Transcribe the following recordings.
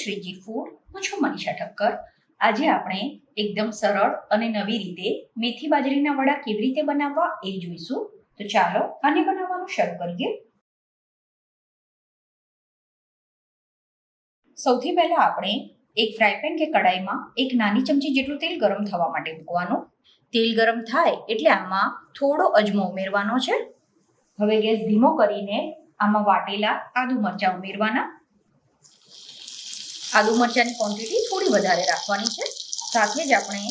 Shriji food. હું છું મનીષા ઠક્કર. આજે આપણે એકદમ સરળ અને નવી રીતે મેથી બાજરીના વડા કેવી રીતે બનાવવા એ જોઈશું. તો ચાલો આને બનાવવાનું શરૂ કરીએ. સૌથી પહેલા આપણે એક ફ્રાય પેન કે કડાઈમાં એક નાની ચમચી જેટલું તેલ ગરમ થવા માટે મૂકવાનું. તેલ ગરમ થાય એટલે આમાં થોડો અજમો ઉમેરવાનો છે. હવે ગેસ ધીમો કરીને આમાં વાટેલા આદુ મરચાં ઉમેરવાના. આદુ મરચાંની ક્વોન્ટિટી થોડી વધારે રાખવાની છે. સાથે જ આપણે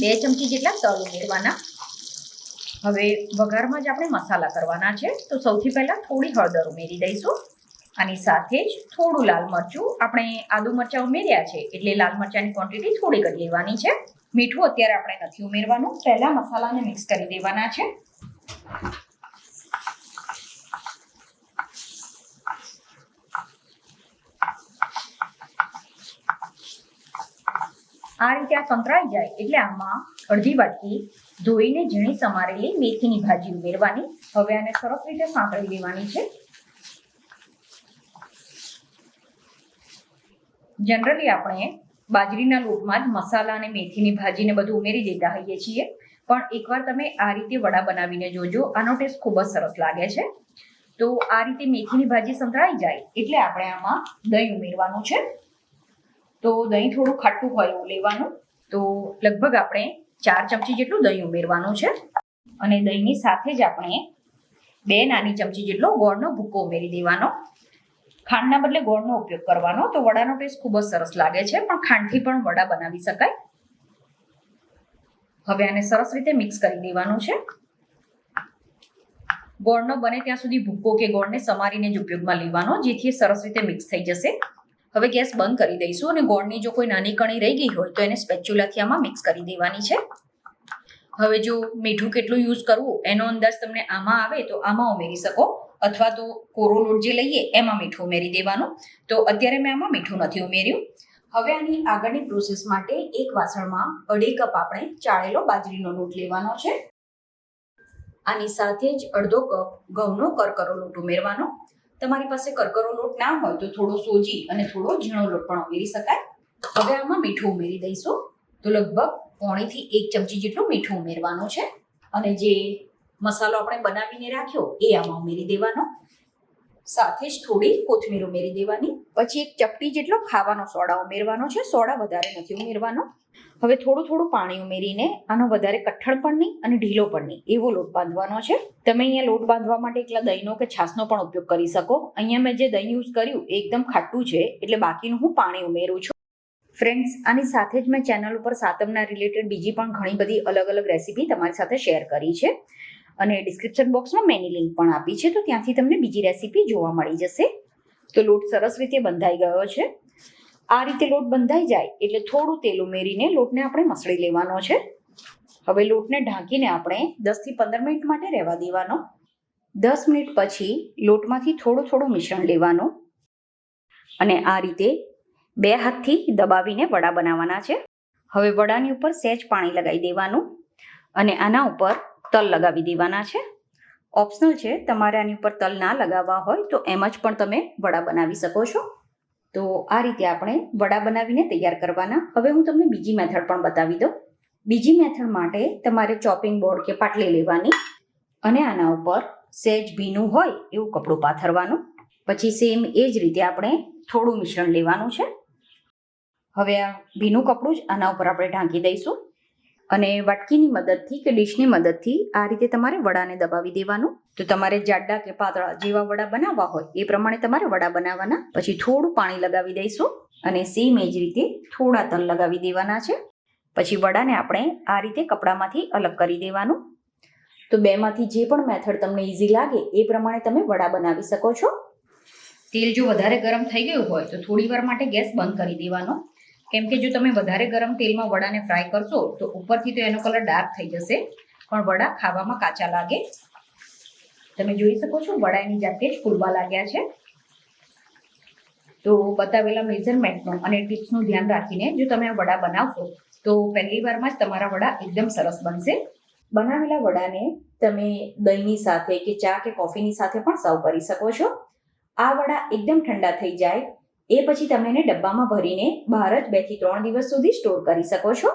2 ચમચી જેટલા તલ ઉમેરવાના. હવે વઘારમાં જ આપણે મસાલા કરવાના છે. તો સૌથી પહેલા થોડી હળદર ઉમેરી દઈશું. આની સાથે જ થોડું લાલ મરચું. આપણે આદુ મરચાં ઉમેર્યા છે એટલે લાલ મરચાંની ક્વોન્ટિટી થોડી જ લેવાની છે. મીઠું અત્યારે આપણે નથી ઉમેરવાનું. પહેલા મસાલાને મિક્સ કરી દેવાના છે. આ રીતે આ સંતરાઈ જાય એટલે આમાં અડધી વાટકી ધોઈને ઝીણી સમારેલી મેથીની ભાજી ઉમેરવાની. હવે આને સરસ રીતે સાંતળી લેવાની છે. જનરલી આપણે બાજરીના લોટમાં જ મસાલા અને મેથીની ભાજીને બધું ઉમેરી દેતા હોઈએ છીએ, પણ એકવાર તમે આ રીતે વડા બનાવીને જોજો. આનો ટેસ્ટ ખૂબ જ સરસ લાગે છે. તો આ રીતે મેથીની ભાજી સંતળાઈ જાય એટલે આપણે આમાં દહીં ઉમેરવાનું છે. તો દહીં થોડું ખાટું હોય એવું લેવાનું. તો લગભગ આપણે 4 ચમચી જેટલું દહીં ઉમેરવાનું છે. અને દહીંની સાથે જ આપણે 2 નાની ચમચી જેટલો ગોળનો ભૂકો ઉમેરી દેવાનો. ખાંડના બદલે ગોળનો ઉપયોગ કરવાનો. તો વડાનો ટેસ્ટ ખૂબ જ સરસ લાગે છે, પણ ખાંડથી પણ વડા બનાવી શકાય. હવે આને સરસ રીતે મિક્સ કરી દેવાનું છે. ગોળનો બને ત્યાં સુધી ભૂકો કે ગોળને સમારીને જ ઉપયોગમાં લેવાનો, જેથી એ સરસ રીતે મિક્સ થઈ જશે. હવે ગેસ બંધ કરી દઈશું અને ગોળની જો કોઈ નાની કણી રહી ગઈ હોય તો એને સ્પેચ્યુલાથી આમાં મિક્સ કરી દેવાની છે. હવે જો મીઠું કેટલું યુઝ કરવું એનો અંદાજ તમને આમાં આવે તો આમાં ઉમેરી શકો, અથવા તો કોરો લોટ જે લઈએ એમાં મીઠું ઉમેરી દેવાનું. તો અત્યારે મેં આમાં મીઠું નથી ઉમેર્યું. હવે આની આગળની પ્રોસેસ માટે એક વાસણમાં 2.5 કપ આપણે ચાળેલો બાજરીનો લોટ લેવાનો છે. આની સાથે જ અડધો કપ ઘઉંનો કરકરો લોટ ઉમેરવાનો. તમારી પાસે કરકરો લોટ ના હોય તો થોડો સોજી અને થોડો ઝીણો લોટ પણ ઉમેરી શકાય. હવે આમાં મીઠું ઉમેરી દઈશું. તો લગભગ 1 થી 1 ચમચી જેટલું મીઠું ઉમેરવાનું છે. અને જે મસાલો આપણે બનાવીને રાખ્યો એ આમાં ઉમેરી દેવાનો. સાથે જ થોડી કોથમીર ઉમેરી દેવાની. પછી 1 ચપટી જેટલો ખાવાનો સોડા ઉમેરવાનો છે. સોડા વધારે નથી ઉમેરવાનો. હવે થોડું પાણી ઉમેરીને આનો વધારે કઠણ પણ નહીં અને ઢીલો પણ નહીં એવો લોટ બાંધવાનો છે. તમે અહીંયા લોટ બાંધવા માટે એકલા દહીંનો કે છાશનો પણ ઉપયોગ કરી શકો. અહીંયા મેં જે દહીં યુઝ કર્યું એ એકદમ ખાટું છે એટલે બાકીનું હું પાણી ઉમેરું છું. ફ્રેન્ડ્સ, આની સાથે જ મેં ચેનલ ઉપર સાતમના રિલેટેડ બીજી પણ ઘણી બધી અલગ અલગ રેસીપી તમારી સાથે શેર કરી છે. અને ડિસ્ક્રિપ્શન બોક્સમાં મેની લિંક પણ આપી છે, તો ત્યાંથી તમને બીજી રેસીપી જોવા મળી જશે. તો લોટ સરસ રીતે બંધાઈ ગયો છે. આ રીતે લોટ બંધાઈ જાય એટલે થોડું તેલ ઉમેરીને લોટને આપણે મસળી લેવાનો છે. હવે લોટને ઢાંકીને આપણે 10 થી 15 મિનિટ માટે રહેવા દેવાનો. 10 મિનિટ પછી લોટમાંથી થોડું મિશ્રણ લેવાનું અને આ રીતે 2 હાથથી દબાવીને વડા બનાવવાના છે. હવે વડાની ઉપર સહેજ પાણી લગાવી દેવાનું અને આના ઉપર તલ લગાવી દેવાના છે. ઓપ્શનલ છે, તમારે આની ઉપર તલ ના લગાવવા હોય તો એમ જ પણ તમે વડા બનાવી શકો છો. તો આ રીતે આપણે વડા બનાવીને તૈયાર કરવાના. હવે હું તમને બીજી મેથડ પણ બતાવી દઉં. બીજી મેથડ માટે તમારે ચોપિંગ બોર્ડ કે પાટલી લેવાની અને આના ઉપર સહેજ ભીનું હોય એવું કપડું પાથરવાનું. પછી સેમ એ જ રીતે આપણે થોડું મિશ્રણ લેવાનું છે. હવે આ ભીનું કપડું જ આના ઉપર આપણે ઢાંકી દઈશું અને વાટકીની મદદથી કે ડીશની મદદથી આ રીતે તમારે વડાને દબાવી દેવાનું. તો તમારે જાડા કે પાતળા જેવા વડા બનાવવા હોય એ પ્રમાણે તમારે વડા બનાવવાના. પછી થોડું પાણી લગાવી દઈશું અને સેમ એ જ રીતે થોડા તલ લગાવી દેવાના છે. પછી વડાને આપણે આ રીતે કપડામાંથી અલગ કરી દેવાનું. તો બેમાંથી જે પણ મેથડ તમને ઇઝી લાગે એ પ્રમાણે તમે વડા બનાવી શકો છો. તેલ જો વધારે ગરમ થઈ ગયું હોય તો થોડી વાર માટે ગેસ બંધ કરી દેવાનો, કેમ કે જો તમે વધારે ગરમ તેલમાં વડાને ફ્રાય કરશો તો ઉપરથી તો એનો કલર ડાર્ક થઈ જશે, પણ વડા ખાવામાં કાચા લાગે. તમે જોઈ શકો છો વડા એની જાતે જ ફૂલવા લાગ્યા છે. તો બતાવેલા મેઝરમેન્ટનું અને ટિપ્સનું ધ્યાન રાખીને જો તમે આ વડા બનાવશો તો પહેલી વારમાં જ તમારા વડા એકદમ સરસ બનશે. બનાવેલા વડાને તમે દહીંની સાથે કે ચા કે કોફીની સાથે પણ સર્વ કરી શકો છો. આ વડા એકદમ ઠંડા થઈ જાય એ પછી તમે એને ડબ્બામાં ભરીને બહાર જ 2 થી 3 દિવસ સુધી સ્ટોર કરી શકો છો.